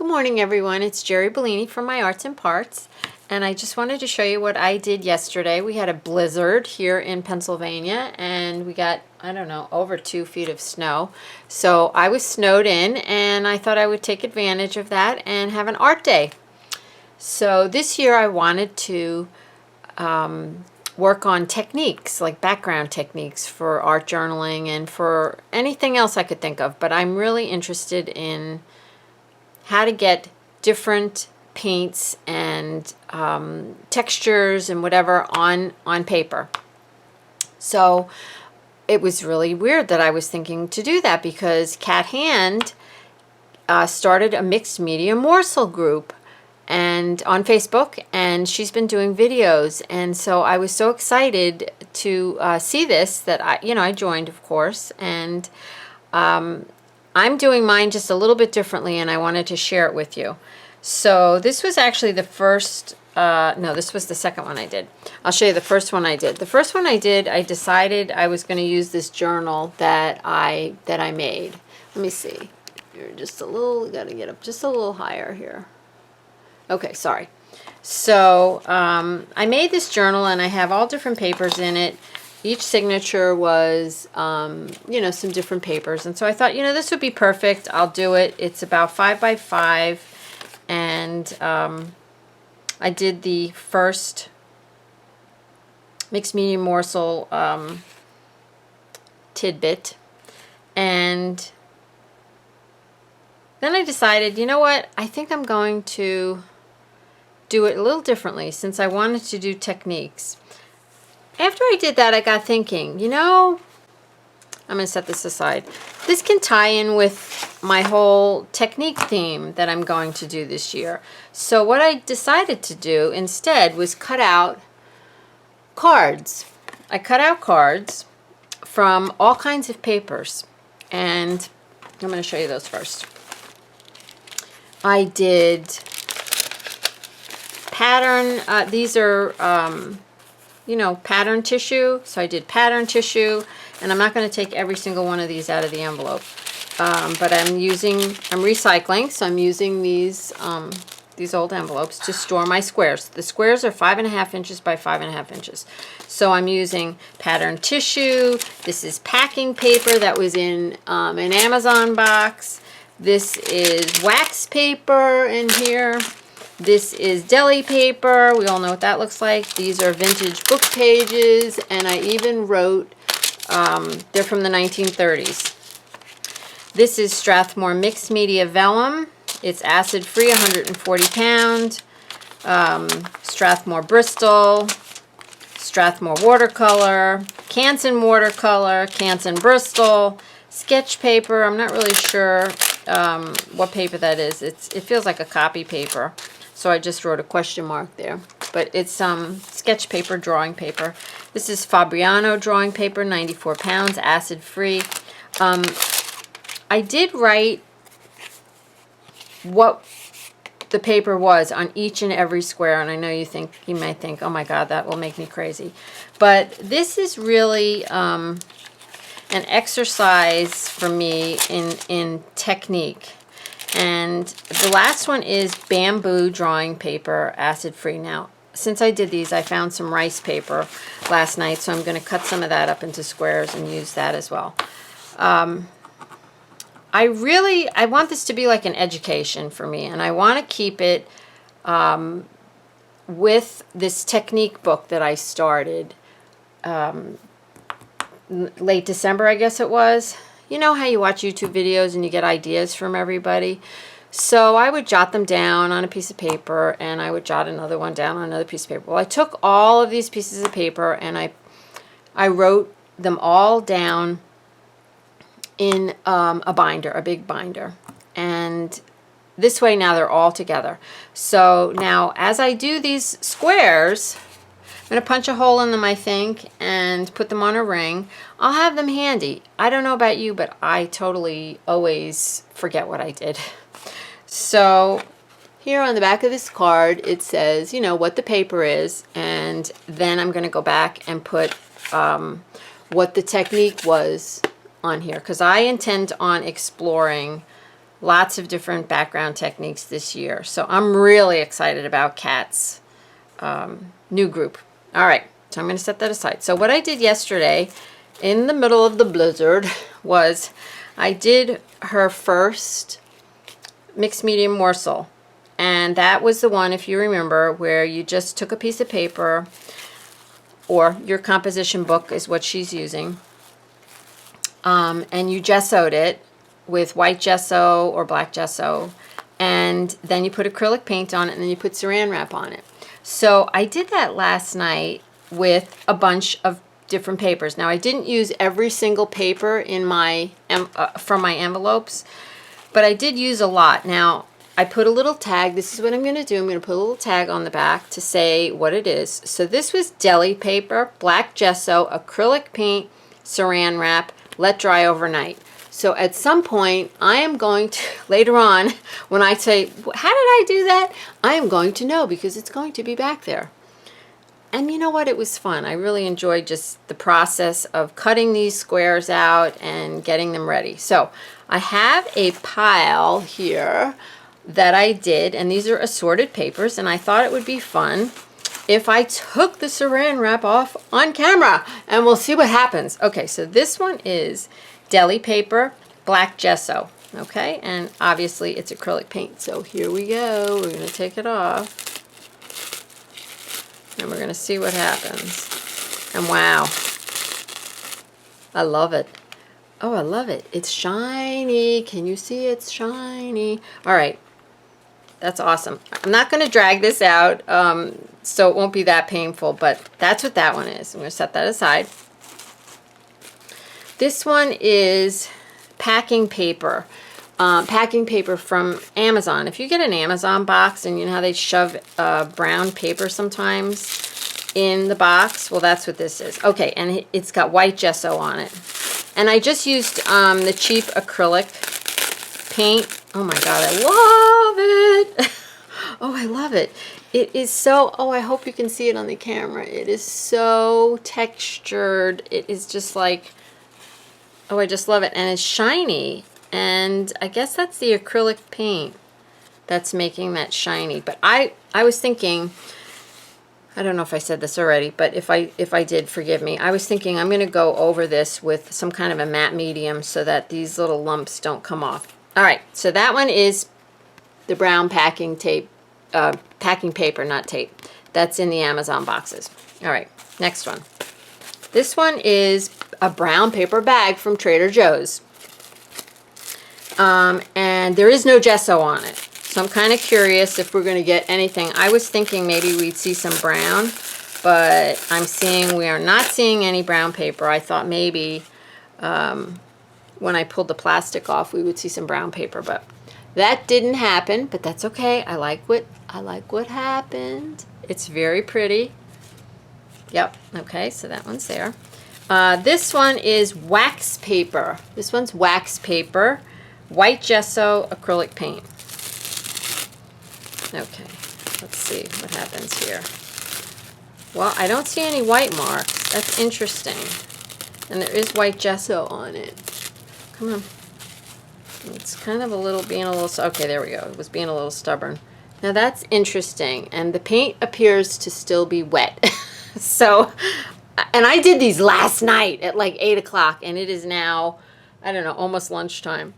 Good morning, everyone. It's Jeri Bellini from My Arts and Parts, and I just wanted to show you what I did yesterday. We had a blizzard here in Pennsylvania, and we got, I don't know, over 2 feet of snow. So I was snowed in, and I thought I would take advantage of that and have an art day. So this year I wanted to work on techniques, like background techniques for art journaling and for anything else I could think of. But I'm really interested in how to get different paints and textures and whatever on paper. So it was really weird that I was thinking to do that because Cat Hand started a mixed media morsel group and on Facebook, and she's been doing videos, and so I was so excited to see this that I joined, of course, and I'm doing mine just a little bit differently, and I wanted to share it with you. So this was actually the first, no, this was the second one I did. I'll show you the first one I did. The first one I did, I decided I was going to use this journal that I made. Let me see. You're just a little, got to get up just a little higher here. Okay, sorry. So I made this journal, and I have all different papers in it. Each signature was, some different papers. And so I thought, this would be perfect. I'll do it. It's about 5 by 5. And I did the first mixed media morsel tidbit. And then I decided, you know what? I think I'm going to do it a little differently since I wanted to do techniques. After I did that, I got thinking, I'm going to set this aside. This can tie in with my whole technique theme that I'm going to do this year. So what I decided to do instead was cut out cards. I cut out cards from all kinds of papers. And I'm going to show you those first. I did pattern, these are pattern tissue. So I did pattern tissue, and I'm not going to take every single one of these out of the envelope. But I'm recycling, so I'm using these old envelopes to store my squares. The squares are 5.5 inches by 5.5 inches. So I'm using pattern tissue. This is packing paper that was in an Amazon box. This is wax paper in here. This is deli paper. We all know what that looks like. These are vintage book pages, and I even wrote, they're from the 1930s. This is Strathmore Mixed Media Vellum. It's acid-free, 140 pound. Strathmore Bristol, Strathmore Watercolor, Canson Watercolor, Canson Bristol, sketch paper. I'm not really sure what paper that is. It feels like a copy paper. So I just wrote a question mark there. But it's sketch paper, drawing paper. This is Fabriano drawing paper, 94 pounds, acid-free. I did write what the paper was on each and every square, and I know you might think, oh my God, that will make me crazy. But this is really an exercise for me in technique. And the last one is bamboo drawing paper, acid-free. Now, since I did these, I found some rice paper last night, so I'm going to cut some of that up into squares and use that as well. I want this to be like an education for me, and I want to keep it with this technique book that I started late December, I guess it was. You know how you watch YouTube videos and you get ideas from everybody? So I would jot them down on a piece of paper, and I would jot another one down on another piece of paper. Well, I took all of these pieces of paper and I wrote them all down in a binder, a big binder. And this way now they're all together. So now as I do these squares, I'm going to punch a hole in them, I think, and put them on a ring. I'll have them handy. I don't know about you, but I totally always forget what I did. So here on the back of this card, it says, what the paper is, and then I'm going to go back and put what the technique was on here, because I intend on exploring lots of different background techniques this year. So I'm really excited about Kat's new group. All right, so I'm going to set that aside. So what I did yesterday in the middle of the blizzard was I did her first mixed medium morsel. And that was the one, if you remember, where you just took a piece of paper, or your composition book is what she's using, and you gessoed it with white gesso or black gesso, and then you put acrylic paint on it, and then you put saran wrap on it. So I did that last night with a bunch of different papers. Now I didn't use every single paper in my from my envelopes, but I did use a lot. Now I put a little tag. This is what I'm going to do. I'm going to put a little tag on the back to say what it is. So this was deli paper, black gesso, acrylic paint, saran wrap, let dry overnight. So at some point, I am going to, later on, when I say, how did I do that? I am going to know because it's going to be back there. And you know what? It was fun. I really enjoyed just the process of cutting these squares out and getting them ready. So I have a pile here that I did, and these are assorted papers, and I thought it would be fun if I took the saran wrap off on camera, and we'll see what happens. Okay, so this one is deli paper, black gesso, okay, and obviously it's acrylic paint. So here we go. We're going to take it off, and we're going to see what happens. And wow, I love it. Oh, I love it. It's shiny. Can you see it's shiny? All right. That's awesome. I'm not going to drag this out, so it won't be that painful, but that's what that one is. I'm going to set that aside. This one is packing paper. Packing paper from Amazon. If you get an Amazon box, and you know how they shove brown paper sometimes in the box, well, that's what this is. Okay, and it's got white gesso on it. And I just used the cheap acrylic paint. Oh my God, I love it. Oh, I love it. It is so, oh, I hope you can see it on the camera. It is so textured. It is just like, oh, I just love it. And it's shiny. And I guess that's the acrylic paint that's making that shiny. But I was thinking, I don't know if I said this already, but if I did, forgive me. I was thinking I'm going to go over this with some kind of a matte medium so that these little lumps don't come off. All right, so that one is the brown packing tape, packing paper, not tape. That's in the Amazon boxes. All right, next one. This one is a brown paper bag from Trader Joe's. And there is no gesso on it. So I'm kind of curious if we're going to get anything. I was thinking maybe we'd see some brown, but we are not seeing any brown paper. I thought maybe when I pulled the plastic off, we would see some brown paper, but that didn't happen. But that's okay. I like what happened. It's very pretty. Yep. Okay, so that one's there. This one is wax paper. This one's wax paper, white gesso, acrylic paint. Okay, let's see what happens here. Well, I don't see any white marks. That's interesting. And there is white gesso on it. Come on. It's kind of being a little, okay, there we go. It was being a little stubborn. Now that's interesting. And the paint appears to still be wet. So, and I did these last night at like 8 o'clock, and it is now, I don't know, almost lunchtime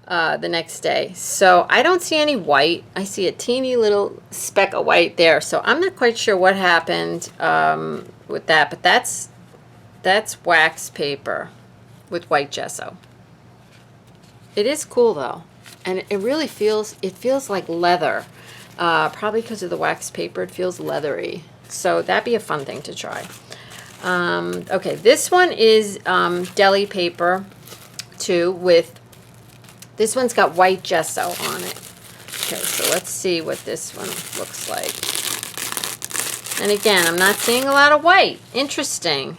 the next day. So I don't see any white. I see a teeny little speck of white there. So I'm not quite sure what happened with that, but that's wax paper with white gesso. It is cool though, and it really feels like leather. Probably because of the wax paper, it feels leathery. So that'd be a fun thing to try. Okay, this one is deli paper too, with, this one's got white gesso on it. Okay, so let's see what this one looks like. And again, I'm not seeing a lot of white. Interesting.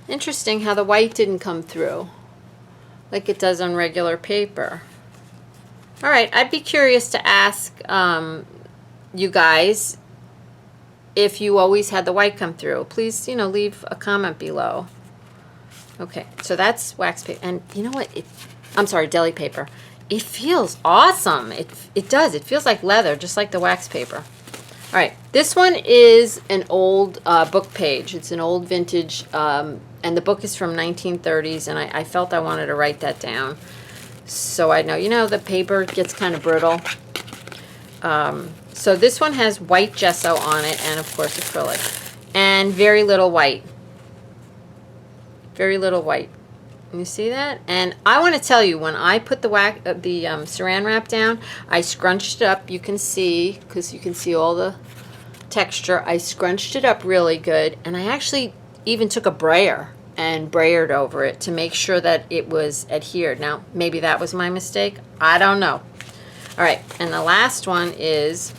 Interesting how the white didn't come through like it does on regular paper. All right, I'd be curious to ask you guys if you always had the white come through. Please, leave a comment below. Okay, so that's wax paper. And you know what? I'm sorry, deli paper. it feels awesome. It does. It feels like leather, just like the wax paper. All right, this one is an old book page. It's an old vintage, and the book is from 1930s, and I felt I wanted to write that down. So I know, you know, the paper gets kind of brittle. So this one has white gesso on it, and of course acrylic, and very little white. Very little white. You see that? And I want to tell you, when I put the Saran wrap down, I scrunched it up. You can see, because you can see all the texture. I scrunched it up really good, and I actually even took a brayer and brayered over it to make sure that it was adhered. Now, maybe that was my mistake. I don't know. All right, and the last one is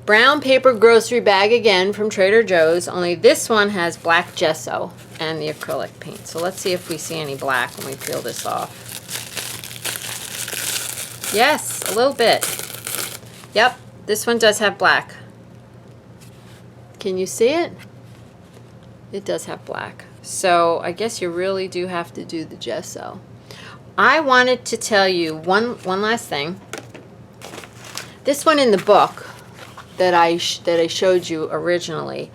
brown paper grocery bag again from Trader Joe's, only this one has black gesso and the acrylic paint. So let's see if we see any black when we peel this off. Yes, a little bit. Yep, this one does have black. Can you see it? It does have black. So I guess you really do have to do the gesso. I wanted to tell you one last thing. This one in the book that I showed you originally,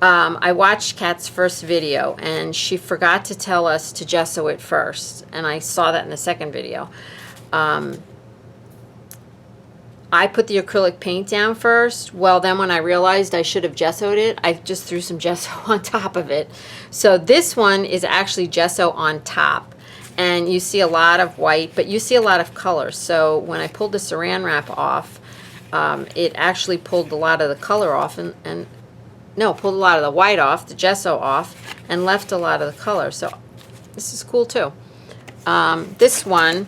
I watched Kat's first video, and she forgot to tell us to gesso it first, and I saw that in the second video. I put the acrylic paint down first. Well, then when I realized I should have gessoed it, I just threw some gesso on top of it. So this one is actually gesso on top, and you see a lot of white, but you see a lot of color. So when I pulled the Saran wrap off, it actually pulled a lot of the color off, pulled a lot of the white off, the gesso off, and left a lot of the color. So this is cool too. This one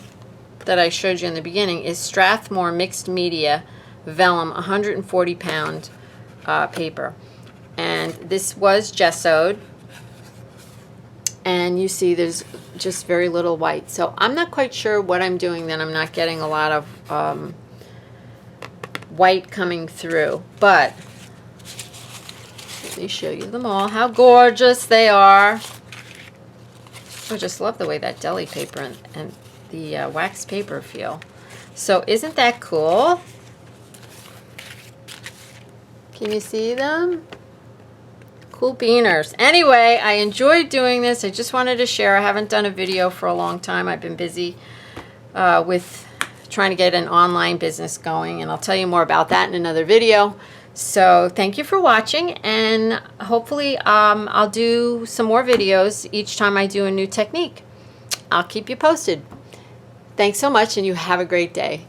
that I showed you in the beginning is Strathmore Mixed Media Vellum 140-pound paper. And this was gessoed. And you see there's just very little white. So I'm not quite sure what I'm doing then. I'm not getting a lot of white coming through. But let me show you them all. How gorgeous they are. I just love the way that deli paper and the wax paper feel. So isn't that cool? Can you see them? Cool beaners. Anyway, I enjoyed doing this. I just wanted to share. I haven't done a video for a long time. I've been busy with trying to get an online business going, and I'll tell you more about that in another video. So thank you for watching, and hopefully I'll do some more videos each time I do a new technique. I'll keep you posted. Thanks so much, and you have a great day.